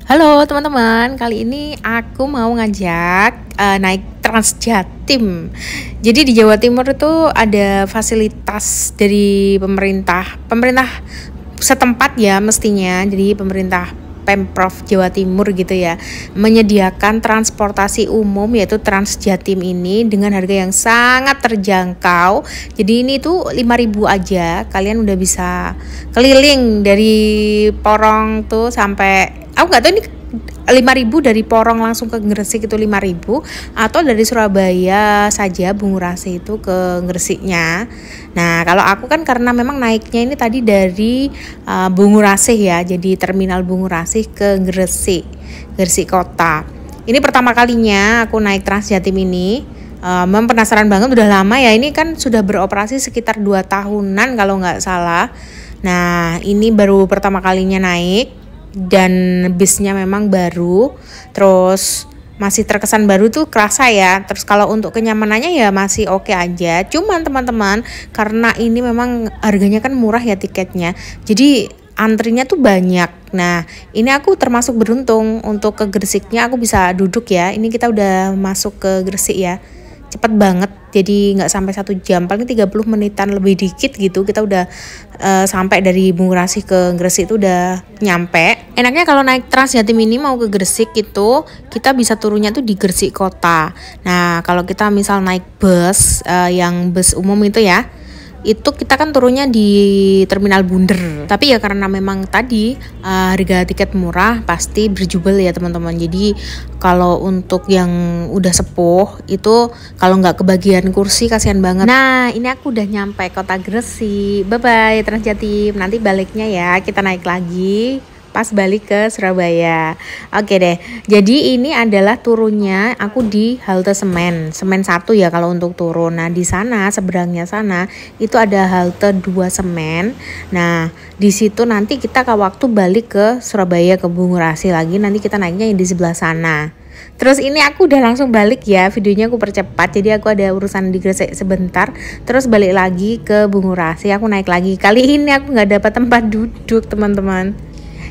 Halo teman-teman, kali ini aku mau ngajak naik Trans Jatim. Jadi di Jawa Timur itu ada fasilitas dari pemerintah setempat ya mestinya. Jadi pemerintah Pemprov Jawa Timur gitu ya, menyediakan transportasi umum yaitu Trans Jatim ini dengan harga yang sangat terjangkau. Jadi ini tuh 5.000 aja, kalian udah bisa keliling dari Porong tuh sampai, aku nggak tahu ini 5.000 dari Porong langsung ke Gresik itu 5.000, atau dari Surabaya saja Bungurasi itu ke Gresiknya. Nah kalau aku kan karena memang naiknya ini tadi dari Bungurasi ya, jadi terminal Bungurasi ke Gresik kota. Ini pertama kalinya aku naik Trans Jatim ini. Memang penasaran banget, udah lama ya, ini kan sudah beroperasi sekitar 2 tahunan kalau nggak salah. Nah ini baru pertama kalinya naik, dan bisnya memang baru, terus masih terkesan baru tuh kerasa ya. Terus kalau untuk kenyamanannya ya masih oke aja. Cuman teman-teman, karena ini memang harganya kan murah ya tiketnya, jadi antrinya tuh banyak. Nah ini aku termasuk beruntung, untuk ke Gresiknya aku bisa duduk ya. Ini kita udah masuk ke Gresik ya, cepet banget, jadi nggak sampai 1 jam, paling 30 menitan lebih dikit gitu kita udah sampai. Dari Bungurasi ke Gresik itu udah nyampe. Enaknya kalau naik Trans Jatim ini mau ke Gresik itu kita bisa turunnya tuh di Gresik kota. Nah kalau kita misal naik bus yang bus umum itu ya, itu kita kan turunnya di Terminal Bunder. Tapi ya karena memang tadi harga tiket murah, pasti berjubel ya teman-teman. Jadi kalau untuk yang udah sepuh itu kalau nggak kebagian kursi kasihan banget. Nah ini aku udah nyampe kota Gresik. Bye bye Trans Jatim. Nanti baliknya ya kita naik lagi pas balik ke Surabaya. Oke deh, jadi ini adalah turunnya aku di halte Semen 1 ya kalau untuk turun. Nah di sana seberangnya sana itu ada halte 2 Semen. Nah di situ nanti kita ke waktu balik ke Surabaya ke Bungurasi lagi, nanti kita naiknya yang di sebelah sana. Terus ini aku udah langsung balik ya, videonya aku percepat, jadi aku ada urusan di Gresik sebentar, terus balik lagi ke Bungurasi. Aku naik lagi, kali ini aku nggak dapat tempat duduk teman-teman.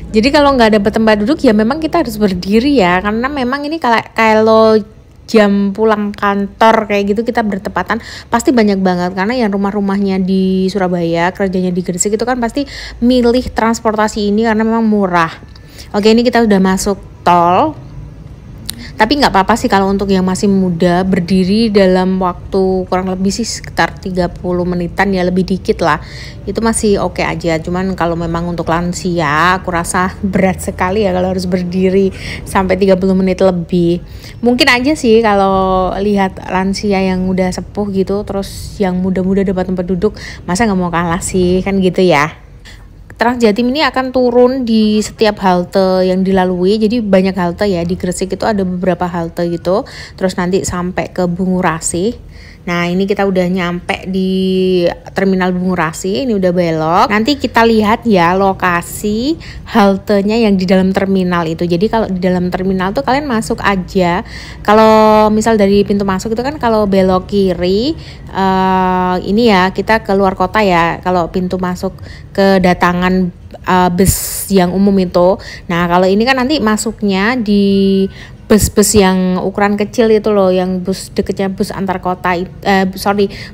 Jadi kalau nggak dapat tempat duduk ya memang kita harus berdiri ya, karena memang ini kalau jam pulang kantor kayak gitu kita bertepatan pasti banyak banget, karena yang rumahnya di Surabaya, kerjanya di Gresik itu kan pasti milih transportasi ini karena memang murah. Oke, ini kita udah masuk tol. Tapi nggak apa-apa sih kalau untuk yang masih muda, berdiri dalam waktu kurang lebih sih sekitar 30 menitan ya, lebih dikit lah. Itu masih oke aja. Cuman kalau memang untuk lansia aku rasa berat sekali ya kalau harus berdiri sampai 30 menit lebih. Mungkin aja sih kalau lihat lansia yang udah sepuh gitu, terus yang muda-muda dapat tempat duduk, masa nggak mau kalah sih, kan gitu ya. Trans Jatim ini akan turun di setiap halte yang dilalui, jadi banyak halte ya, di Gresik itu ada beberapa halte gitu, terus nanti sampai ke Bungurasi. Nah ini kita udah nyampe di Terminal Bungurasi, ini udah belok. Nanti kita lihat ya lokasi haltenya yang di dalam terminal itu. Jadi kalau di dalam terminal tuh kalian masuk aja. Kalau misal dari pintu masuk itu kan kalau belok kiri, ini ya kita keluar kota ya, kalau pintu masuk kedatangan bus yang umum itu. Nah kalau ini kan nanti masuknya di bus-bus yang ukuran kecil itu loh, yang bus deketnya bus antar kota,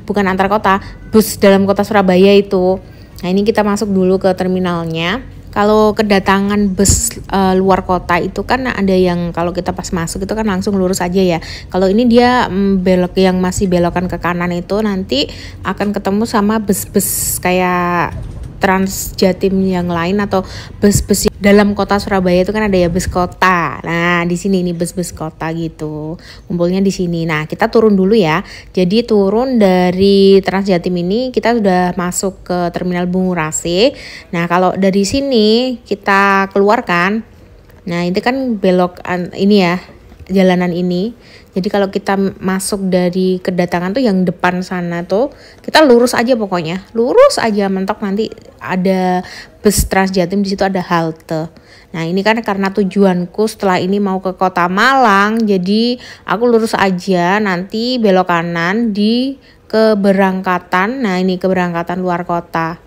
bukan antar kota, bus dalam kota Surabaya itu. Nah ini kita masuk dulu ke terminalnya. Kalau kedatangan bus luar kota itu kan ada yang kalau kita pas masuk itu kan langsung lurus aja ya. Kalau ini dia belok, yang masih belokan ke kanan itu nanti akan ketemu sama bus-bus kayak Trans Jatim yang lain, atau bus-bus dalam kota Surabaya itu kan ada ya bus kota. Nah di sini nih bus-bus kota gitu, kumpulnya di sini. Nah kita turun dulu ya. Jadi turun dari Trans Jatim ini kita sudah masuk ke Terminal Bungurasi. Nah kalau dari sini kita keluarkan, nah itu kan belok ini ya, jalanan ini. Jadi kalau kita masuk dari kedatangan tuh yang depan sana tuh kita lurus aja, pokoknya lurus aja mentok, nanti ada bus Trans Jatim, di situ ada halte. Nah ini kan karena tujuanku setelah ini mau ke Kota Malang, jadi aku lurus aja, nanti belok kanan di keberangkatan. Nah ini keberangkatan luar kota.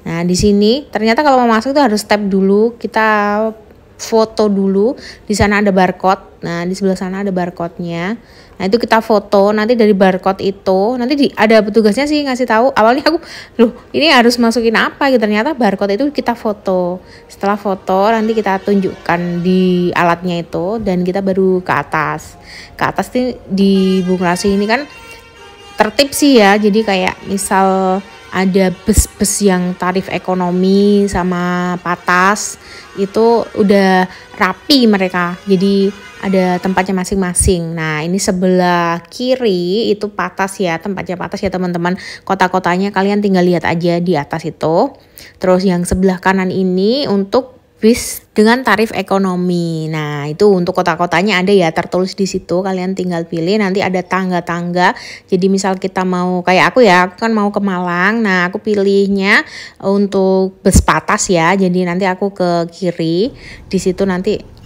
Nah di sini ternyata kalau mau masuk tuh harus tap dulu, kita foto dulu. Di sana ada barcode. Nah, di sebelah sana ada barcode-nya. Nah, itu kita foto. Nanti dari barcode itu nanti ada petugasnya sih ngasih tahu. Awalnya aku, loh, ini harus masukin apa gitu. Ternyata barcode itu kita foto. Setelah foto nanti kita tunjukkan di alatnya itu dan kita baru ke atas. Ke atas nih di Bunglasi ini kan tertib sih ya, jadi kayak misal ada bus-bus yang tarif ekonomi sama patas itu udah rapi mereka, jadi ada tempatnya masing-masing. Nah, ini sebelah kiri itu patas ya, tempatnya patas ya teman-teman. Kota-kotanya kalian tinggal lihat aja di atas itu. Terus yang sebelah kanan ini untuk bis dengan tarif ekonomi. Nah, itu untuk kota-kotanya ada ya, tertulis di situ. Kalian tinggal pilih, nanti ada tangga-tangga. Jadi misal kita mau kayak aku ya, aku kan mau ke Malang. Nah, aku pilihnya untuk bus patas ya. Jadi nanti aku ke kiri. Di situ nanti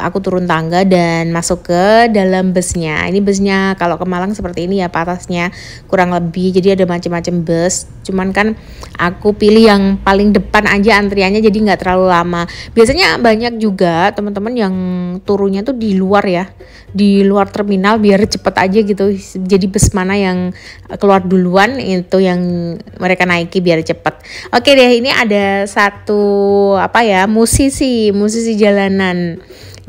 aku turun tangga dan masuk ke dalam busnya. Ini busnya kalau ke Malang seperti ini ya, patasnya kurang lebih. Jadi ada macam-macam bus. Cuman kan aku pilih yang paling depan aja antriannya, jadi nggak terlalu lama. Biasanya banyak juga teman-teman yang turunnya tuh di luar ya, di luar terminal biar cepet aja gitu. Jadi bus mana yang keluar duluan itu yang mereka naiki biar cepet. Oke deh, ini ada satu musisi jalanan.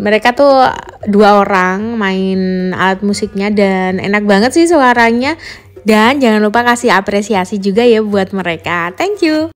Mereka tuh 2 orang main alat musiknya dan enak banget sih suaranya. Dan jangan lupa kasih apresiasi juga ya buat mereka. Thank you.